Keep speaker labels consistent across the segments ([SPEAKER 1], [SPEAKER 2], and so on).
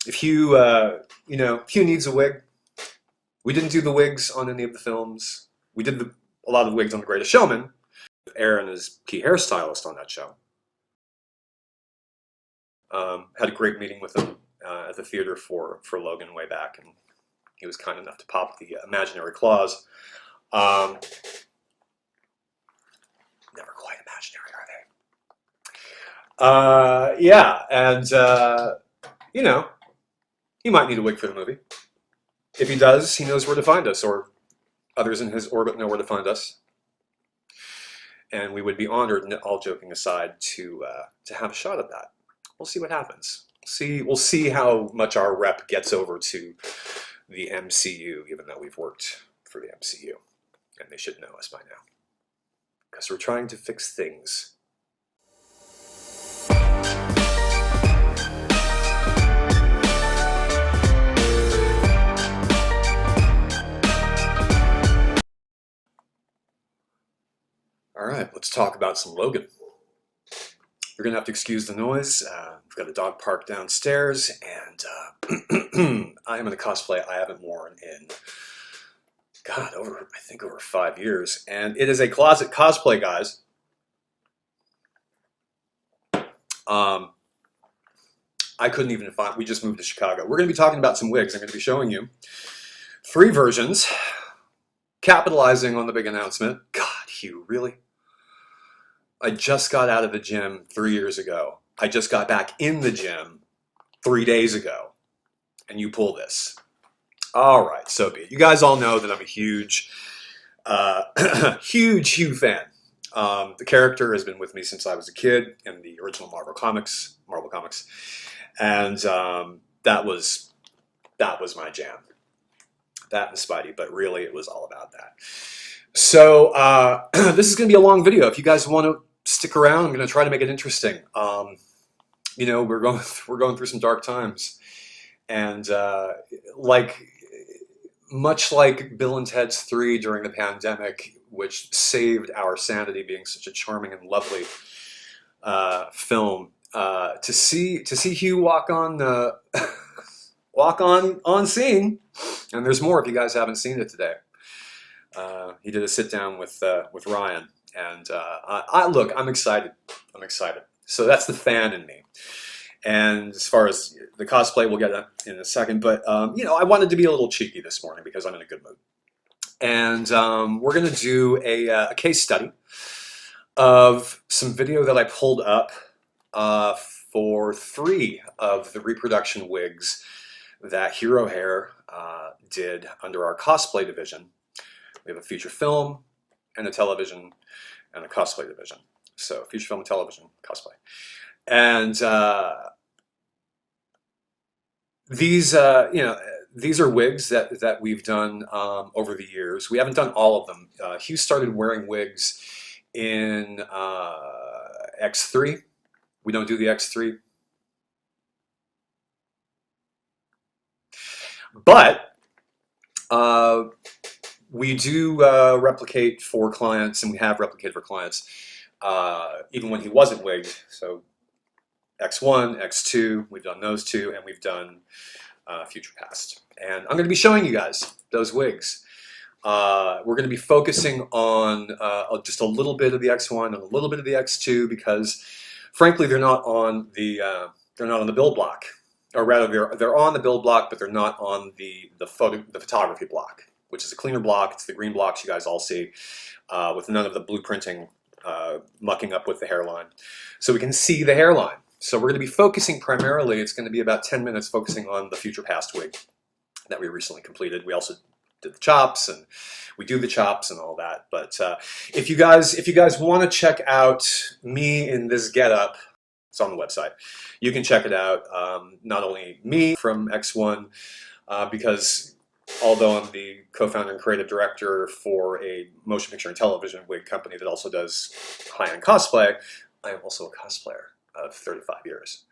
[SPEAKER 1] if Hugh, you know, Hugh needs a wig. We didn't do the wigs on any of the films. We did a lot of the wigs on The Greatest Showman. Aaron is key hairstylist on that show. Had a great meeting with him at the theater for Logan way back, and he was kind enough to pop the imaginary claws. Never quite imaginary, are they? Yeah, and you know, he might need a wig for the movie. If he does, he knows where to find us, or others in his orbit know where to find us. And we would be honored, all joking aside, to have a shot at that. We'll see what happens. We'll see how much our rep gets over to the MCU, even though we've worked for the MCU. And they should know us by now. Because we're trying to fix things. All right, let's talk about some Logan. You're gonna have to excuse the noise. We've got a dog park downstairs, and I am in a cosplay I haven't worn in, God, I think over 5 years. And it is a closet cosplay, guys. I couldn't even find, we just moved to Chicago. We're gonna be talking about some wigs. I'm gonna be showing you 3 versions, capitalizing on the big announcement. God, Hugh, really? I just got out of the gym 3 years ago. I just got back in the gym 3 days ago. And you pull this. All right, so be it. You guys all know that I'm a huge, huge Hugh fan. The character has been with me since I was a kid in the original Marvel Comics. And that was my jam. That and Spidey, but really it was all about that. So this is going to be a long video. If you guys want to stick around, I'm going to try to make it interesting. You know, we're going through some dark times, and much like Bill and Ted's 3 during the pandemic, which saved our sanity, being such a charming and lovely film, to see Hugh walk on scene, and there's more if you guys haven't seen it today. He did a sit down with Ryan, and look, I'm excited. So that's the fan in me. And as far as the cosplay, we'll get that in a second. But you know, I wanted to be a little cheeky this morning because I'm in a good mood. And we're going to do a case study of some video that I pulled up for 3 of the reproduction wigs that Hero Hair did under our cosplay division. We have a feature film and a television and a cosplay division. So feature film, television, cosplay. And these, you know, these are wigs that we've done over the years. We haven't done all of them. Hugh started wearing wigs in X3. We don't do the X3. But we do replicate for clients, and we have replicated for clients, even when he wasn't wigged. So X1, X2, we've done those 2, and we've done Future Past. And I'm going to be showing you guys those wigs. We're going to be focusing on just a little bit of the X1 and a little bit of the X2 because, frankly, they're not on the build block. Or rather, they're on the build block, but they're not on the photography block, which is a cleaner block. It's the green blocks you guys all see, with none of the blueprinting mucking up with the hairline. So we can see the hairline. So we're going to be focusing primarily, it's going to be about 10 minutes focusing on the Future Past wig that we recently completed. We also did the chops, and we do the chops and all that. But if you guys want to check out me in this getup, it's on the website. You can check it out. Not only me from X1, because although I'm the co-founder and creative director for a motion picture and television wig company that also does high-end cosplay, I am also a cosplayer of 35 years.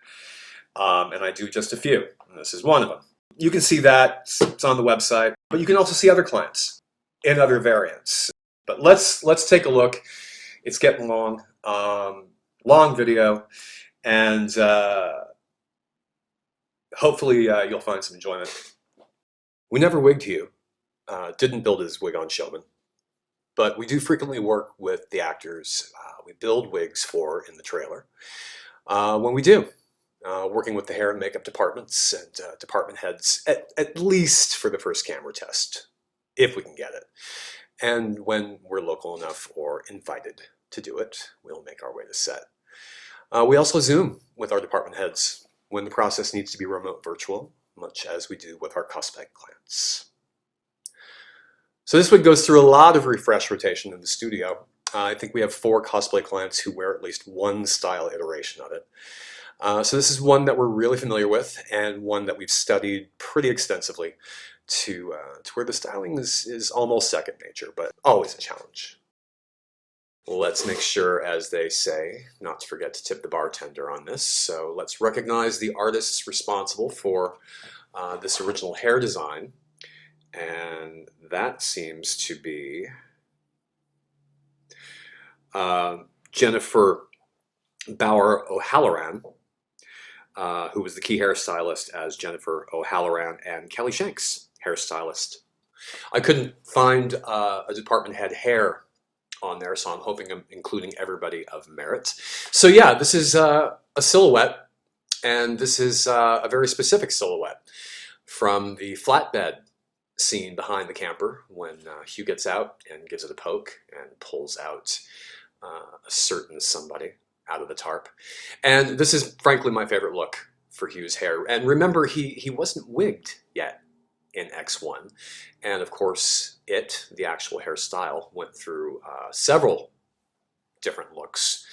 [SPEAKER 1] And I do just a few, and this is one of them. You can see that, it's on the website, but you can also see other clients in other variants. But let's take a look. It's getting long, long video, and hopefully you'll find some enjoyment. We never wigged Hugh, didn't build his wig on showman, but we do frequently work with the actors we build wigs for in the trailer. When we do, working with the hair and makeup departments and department heads, at least for the first camera test, if we can get it. And when we're local enough or invited to do it, we'll make our way to set. We also Zoom with our department heads when the process needs to be remote virtual, much as we do with our cosplay clients. So this wig goes through a lot of refresh rotation in the studio. I think we have 4 cosplay clients who wear at least one style iteration of it. So this is one that we're really familiar with and one that we've studied pretty extensively to where the styling is almost second nature, but always a challenge. Let's make sure, as they say, not to forget to tip the bartender on this. So let's recognize the artists responsible for this original hair design. And that seems to be Jennifer Bauer O'Halloran, who was the key hairstylist as Jennifer O'Halloran, and Kelly Shanks, hairstylist. I couldn't find a department head hair on there, so I'm hoping I'm including everybody of merit. So yeah, this is a silhouette, and this is a very specific silhouette from the flatbed scene behind the camper when Hugh gets out and gives it a poke and pulls out a certain somebody out of the tarp. And this is frankly my favorite look for Hugh's hair. And remember, he wasn't wigged yet in X1. And of course, the actual hairstyle, went through several different looks,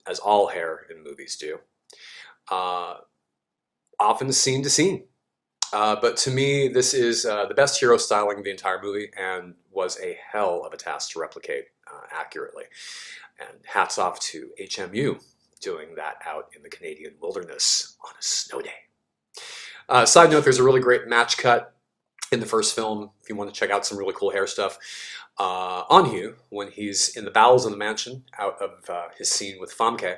[SPEAKER 1] as all hair in movies do. Often scene to scene. But to me, this is the best hero styling of the entire movie and was a hell of a task to replicate accurately. And hats off to HMU doing that out in the Canadian wilderness on a snow day. Side note, there's a really great match cut in the first film if you want to check out some really cool hair stuff on Hugh when he's in the bowels of the mansion out of his scene with Famke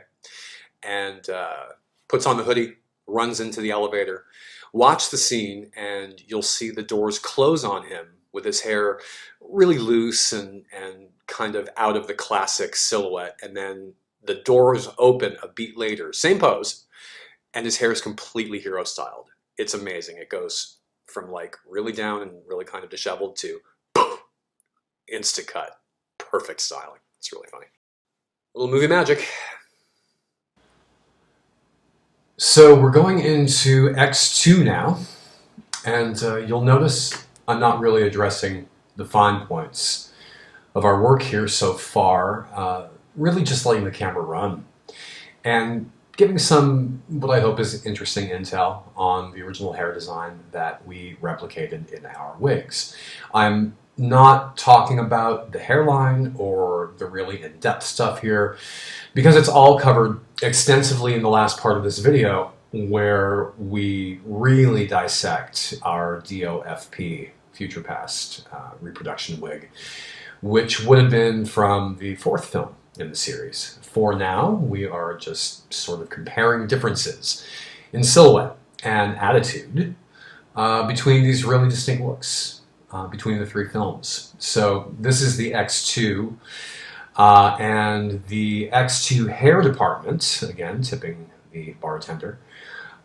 [SPEAKER 1] and puts on the hoodie, runs into the elevator. Watch the scene and you'll see the doors close on him with his hair really loose and kind of out of the classic silhouette. And then the doors open a beat later, same pose, and his hair is completely hero styled. It's amazing. It goes from like really down and really kind of disheveled to boom, instant cut. Perfect styling. It's really funny. A little movie magic. So we're going into X2 now, and you'll notice I'm not really addressing the fine points of our work here so far, really just letting the camera run and giving some, what I hope is interesting intel on the original hair design that we replicated in our wigs. I'm not talking about the hairline or the really in-depth stuff here because it's all covered extensively in the last part of this video where we really dissect our DOFP, Future Past reproduction wig, which would have been from the 4th film in the series. For now, we are just sort of comparing differences in silhouette and attitude between these really distinct looks between the 3 films. So this is the X2, and the X2 hair department, again, tipping the bartender,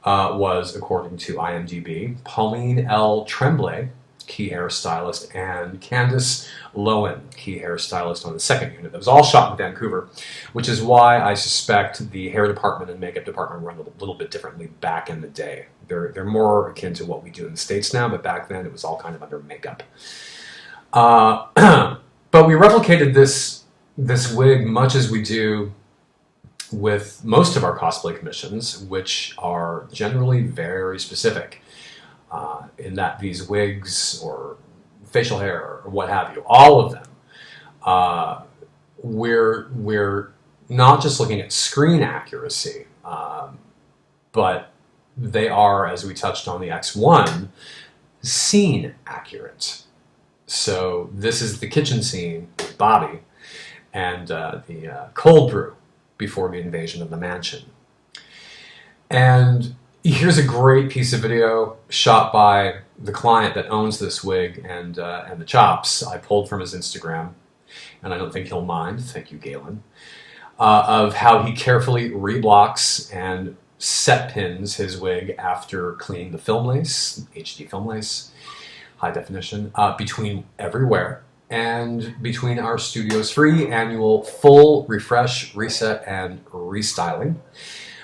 [SPEAKER 1] was, according to IMDb, Pauline L. Tremblay, key hairstylist, and Candice Lowen, key hairstylist on the 2nd unit. That was all shot in Vancouver, which is why I suspect the hair department and makeup department run a little bit differently back in the day. They're more akin to what we do in the States now, but back then it was all kind of under makeup. But we replicated this wig much as we do with most of our cosplay commissions, which are generally very specific. In that these wigs or facial hair or what have you, all of them, we're not just looking at screen accuracy, but they are, as we touched on the X1, scene accurate. So this is the kitchen scene with Bobby and the cold brew before the invasion of the mansion. And
[SPEAKER 2] Here's a great piece of video shot by the client that owns this wig and the chops. I pulled from his Instagram, and I don't think he'll mind. Thank you, Galen. Of how he carefully reblocks and set pins his wig after cleaning the film lace, HD film lace, high definition, between every wear and between our studio's free annual full refresh, reset, and restyling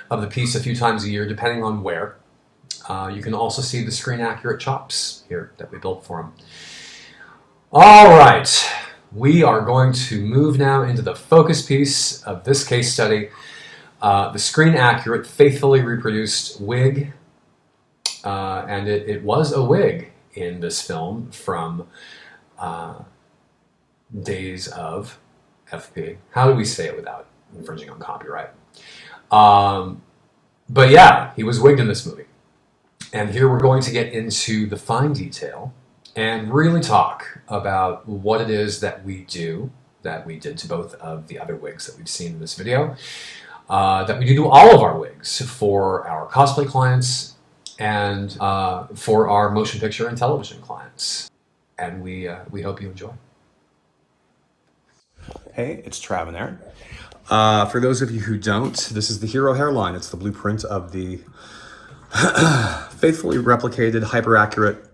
[SPEAKER 2] of the piece a few times a year, depending on where. You can also see the screen accurate chops here that we built for him. All right, we are going to move now into the focus piece of this case study, the screen accurate, faithfully reproduced wig. And it was a wig in this film from Days of FP. How do we say it without infringing on copyright? But yeah, he was wigged in this movie. And here we're going to get into the fine detail and really talk about what it is that we do, that we did to both of the other wigs that we've seen in this video, that we do to all of our wigs for our cosplay clients and for our motion picture and television clients. And we hope you enjoy.
[SPEAKER 1] Hey, it's Trav and Aaron. For those of you who don't, this is the hero hairline. It's the blueprint of the faithfully replicated, hyper-accurate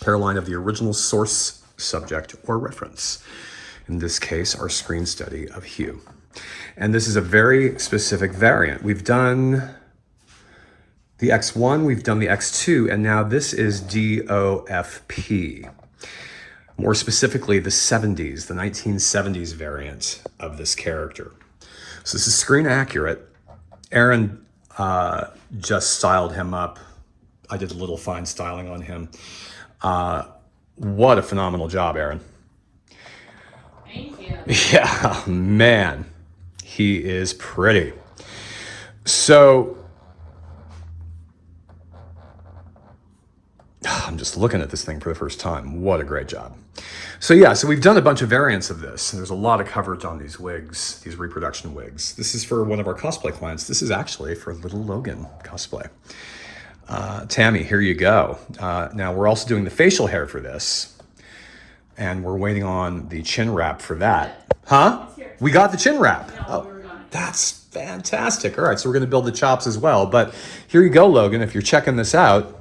[SPEAKER 1] hairline of the original source, subject, or reference. In this case, our screen study of HUGH. And this is a very specific variant. We've done the X1, we've done the X2, and now this is DOFP. More specifically, the 70s, the 1970s variant of this character. So this is screen accurate. Aaron just styled him up. I did a little fine styling on him. What a phenomenal job, Aaron.
[SPEAKER 3] Thank you.
[SPEAKER 1] Yeah, man, he is pretty. So, I'm just looking at this thing for the first time. What a great job. So yeah, so we've done a bunch of variants of this. There's a lot of coverage on these wigs, these reproduction wigs. This is for one of our cosplay clients. This is actually for little Logan cosplay. Tammy, here you go. Now we're also doing the facial hair for this, and we're waiting on the chin wrap for that. Huh? We got the chin wrap. Oh, that's fantastic. All right, so we're gonna build the chops as well. But here you go, Logan, if you're checking this out.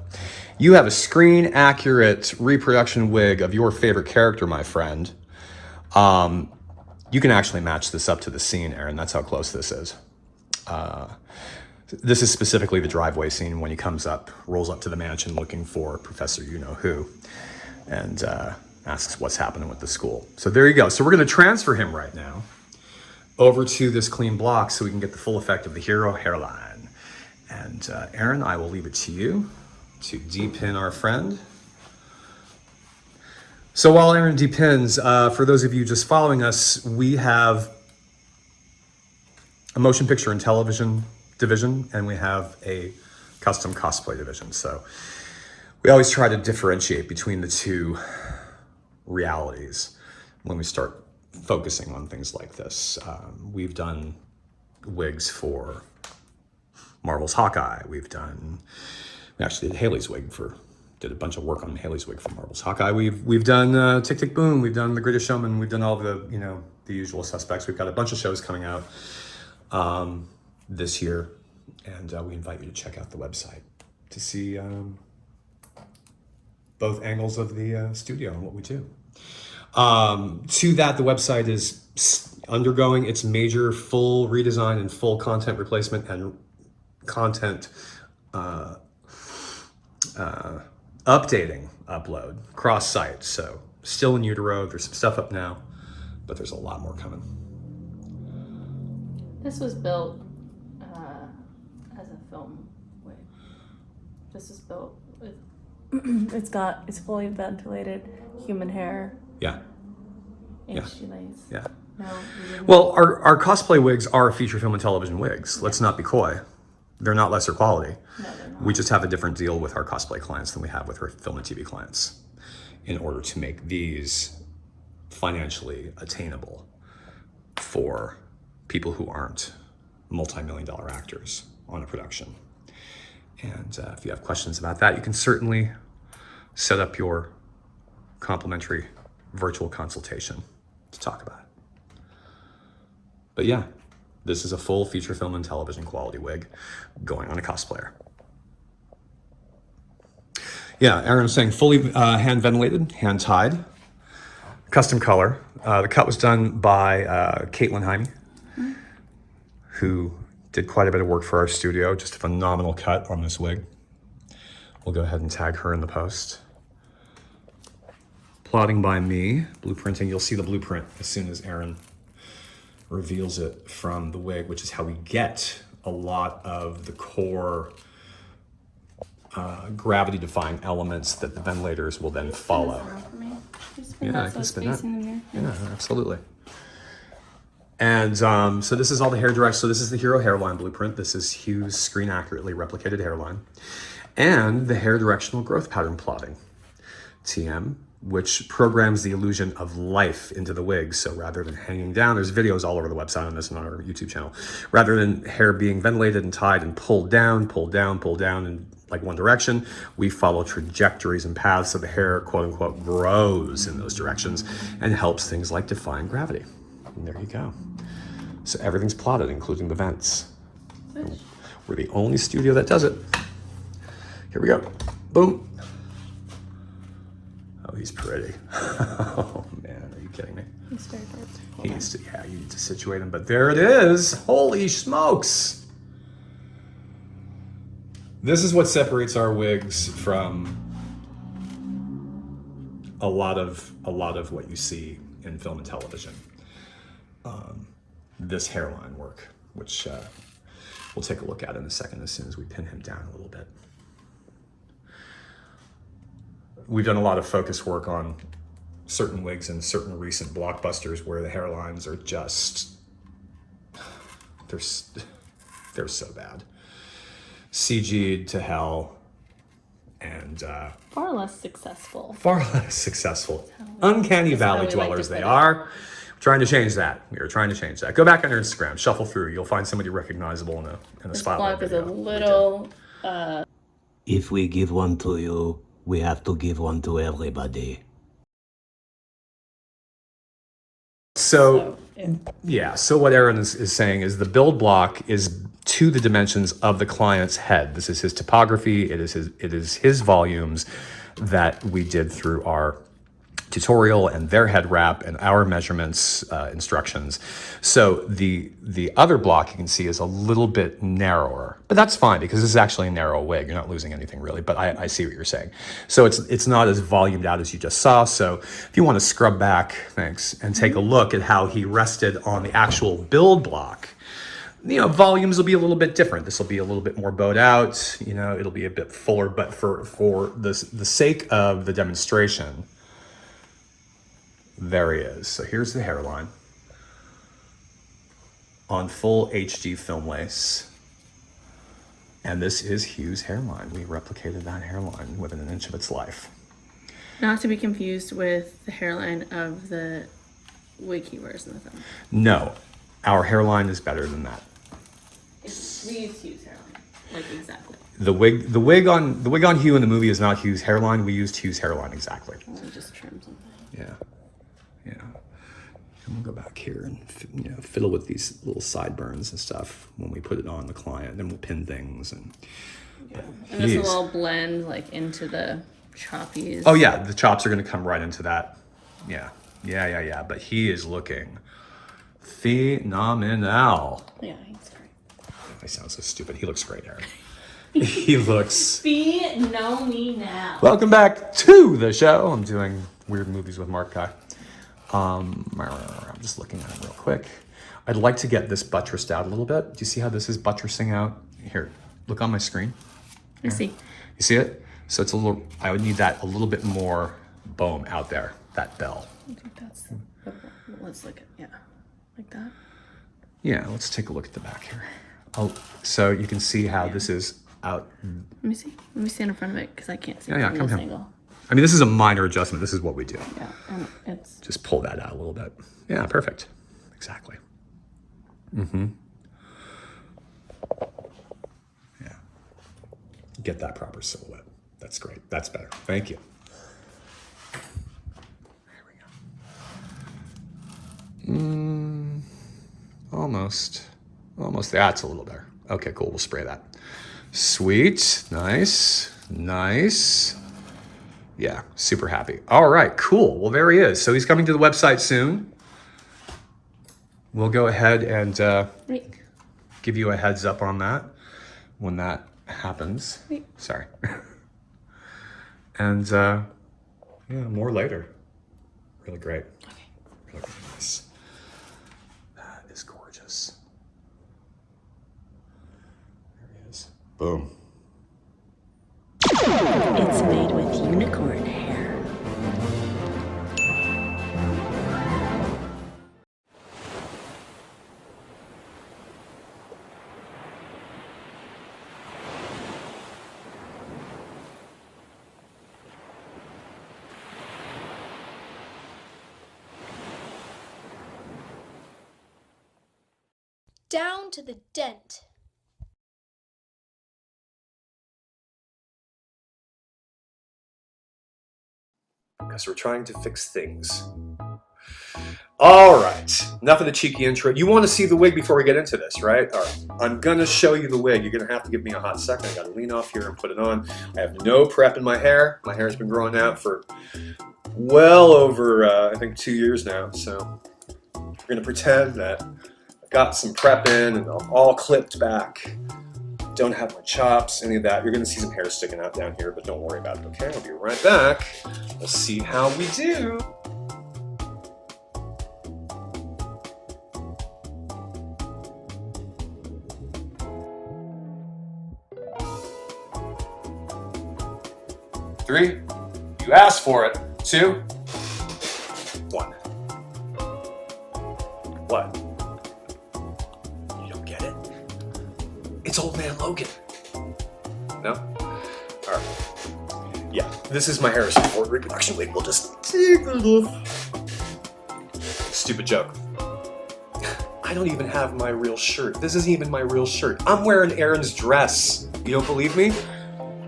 [SPEAKER 1] You have a screen accurate reproduction wig of your favorite character, my friend. You can actually match this up to the scene, Aaron. That's how close this is. This is specifically the driveway scene when he comes up, rolls up to the mansion looking for Professor You-Know-Who, and asks what's happening with the school. So there you go. So we're gonna transfer him right now over to this clean block so we can get the full effect of the hero hairline. And Aaron, I will leave it to you to depin our friend. So while Aaron depins, for those of you just following us, we have a motion picture and television division, and we have a custom cosplay division. So we always try to differentiate between the two realities when we start focusing on things like this. We've done wigs for Marvel's Hawkeye. We actually did Haley's wig did a bunch of work on Haley's wig for Marvel's Hawkeye. We've done Tick Tick Boom. We've done The Greatest Showman. We've done all the the usual suspects. We've got a bunch of shows coming out this year, and we invite you to check out the website to see both angles of the studio and what we do. To that, the website is undergoing its major full redesign and full content replacement and content upload cross-site. So still in utero, there's some stuff up now, but there's a lot more coming.
[SPEAKER 3] This was built as a film wig. This is built with it's fully ventilated human hair.
[SPEAKER 1] Yeah.
[SPEAKER 3] HD lace.
[SPEAKER 1] Yeah.
[SPEAKER 3] No,
[SPEAKER 1] Well, our cosplay wigs are feature film and television wigs. Let's not be coy. They're not lesser quality.
[SPEAKER 3] No, they're not.
[SPEAKER 1] We just have a different deal with our cosplay clients than we have with our film and TV clients in order to make these financially attainable for people who aren't multi-million-dollar actors on a production.
[SPEAKER 2] And if you have questions about that, you can certainly set up your complimentary virtual consultation to talk about it. But yeah, this is a full feature film and television quality wig going on a cosplayer. Yeah, Aaron was saying fully hand ventilated, hand tied, custom color. The cut was done by Caitlin Jaime, who did quite a bit of work for our studio. Just a phenomenal cut on this wig. We'll go ahead and tag her in the post. Plotting by me, blueprinting. You'll see the blueprint as soon as Aaron reveals it from the wig, which is how we get a lot of the core gravity-defying elements that the ventilators will then follow. Yeah, I can spin that. Yeah, absolutely. And so this is all the hair direct. So this is the Hero hairline blueprint. This is HUGH's screen accurately replicated hairline. And the hair directional growth pattern plotting, TM, which programs the illusion of life into the wig. So rather than hanging down, there's videos all over the website on this and on our YouTube channel. Rather than hair being ventilated and tied and pulled down in like one direction, we follow trajectories and paths so the hair, quote unquote, grows in those directions and helps things like defying gravity. And there you go. So everything's plotted, including the vents. We're the only studio that does it. Here we go. Boom. Oh, he's pretty. Oh man, are you kidding me?
[SPEAKER 3] He's very good.
[SPEAKER 2] Yeah, you need to situate him, but there it is. Holy smokes. This is what separates our wigs from a lot of what you see in film and television. This hairline work, which we'll take a look at in a second as soon as we pin him down a little bit. We've done a lot of focus work on certain wigs and certain recent blockbusters where the hairlines are just, they're so bad. CG'd to hell and
[SPEAKER 3] Far less successful.
[SPEAKER 2] Far less successful. Uncanny Valley dwellers they are. Trying to change that. We are trying to change that. Go back on your Instagram, shuffle through. You'll find somebody recognizable in a spotlight video.
[SPEAKER 3] This vlog is a little.
[SPEAKER 4] If we give one to you, we have to give one to everybody.
[SPEAKER 2] So what Aaron is saying is the build block is to the dimensions of the client's head. This is his topography. It is his volumes that we did through our tutorial and their head wrap and our measurements instructions. So the other block you can see is a little bit narrower, but that's fine because this is actually a narrow wig. You're not losing anything really, but I see what you're saying. So it's not as volumed out as you just saw. So if you want to scrub back, thanks, and take a look at how he rested on the actual build block, you know, volumes will be a little bit different. This will be a little bit more bowed out, you know, it'll be a bit fuller, but for the sake of the demonstration, there he is. So here's the hairline on full HD film lace. And this is HUGH's hairline. We replicated that hairline within an inch of its life.
[SPEAKER 3] Not to be confused with the hairline of the wig he wears in the film.
[SPEAKER 2] No, our hairline is better than that.
[SPEAKER 3] We use HUGH's hairline, like exactly.
[SPEAKER 2] The wig on HUGH in the movie is not HUGH's hairline. We used HUGH's hairline exactly.
[SPEAKER 3] I'll just trim something.
[SPEAKER 2] Yeah. And we'll go back here and fiddle with these little sideburns and stuff when we put it on the client. Then we'll pin things and
[SPEAKER 3] this will all blend like into the choppies.
[SPEAKER 2] Oh yeah, the chops are gonna come right into that. Yeah. But he is looking phenomenal.
[SPEAKER 3] Yeah, he's great.
[SPEAKER 2] I sound so stupid. He looks great, Aaron. He looks.
[SPEAKER 3] Know me now.
[SPEAKER 2] Welcome back to the show. I'm doing weird movies with Mark Guy. I'm just looking at it real quick. I'd like to get this buttressed out a little bit. Do you see how this is buttressing out? Here, look on my screen.
[SPEAKER 3] I see.
[SPEAKER 2] You see it? So it's a little, I would need that a little bit more boom out there, that bell.
[SPEAKER 3] I think that's, let's look at, yeah, like that.
[SPEAKER 2] Yeah, let's take a look at the back here. So you can see how this is out.
[SPEAKER 3] Let me see. Let me stand in front of it because I can't see
[SPEAKER 2] Yeah,
[SPEAKER 3] from
[SPEAKER 2] come
[SPEAKER 3] this
[SPEAKER 2] here.
[SPEAKER 3] angle.
[SPEAKER 2] I mean, this is a minor adjustment. This is what we do.
[SPEAKER 3] Yeah, and it's...
[SPEAKER 2] Just pull that out a little bit. Yeah, perfect. Exactly. Mm-hmm. Yeah.
[SPEAKER 5] get that proper silhouette. That's great. That's better. Thank you. There we go. Almost. That's a little better. Okay, cool. We'll spray that. Sweet. Nice. Nice. Yeah, super happy. All right, cool. Well, there he is. So he's coming to the website soon. We'll go ahead and give you a heads up on that when that happens. Sorry. And yeah, more later. Really great.
[SPEAKER 3] Okay.
[SPEAKER 5] Really nice. That is gorgeous. There he is. Boom.
[SPEAKER 6] It's made with unicorn hair.
[SPEAKER 7] Down to the dent.
[SPEAKER 1] Because we're trying to fix things. All right, enough of the cheeky intro. You want to see the wig before we get into this, right? All right, I'm gonna show you the wig. You're gonna have to give me a hot second. I gotta lean off here and put it on. I have no prep in my hair. My hair's been growing out for well over, I think 2 years now. So we're gonna pretend that I've got some prep in and I'm all clipped back. Don't have my chops, any of that. You're gonna see some hair sticking out down here, but don't worry about it, okay? I'll be right back. Let's see how we do. Three, you asked for it. 2, 1. What? You don't get it? It's old man Logan. No? All right. Yeah, this is my Harrison Ford reproduction wig. We'll just take it off. Stupid joke. I don't even have my real shirt. This isn't even my real shirt. I'm wearing Aaron's dress. You don't believe me?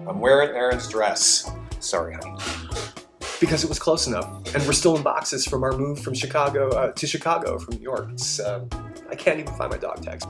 [SPEAKER 1] I'm wearing Aaron's dress. Sorry, honey. Because it was close enough. And we're still in boxes from our move from Chicago to Chicago from New York. It's, I can't even find my dog tags.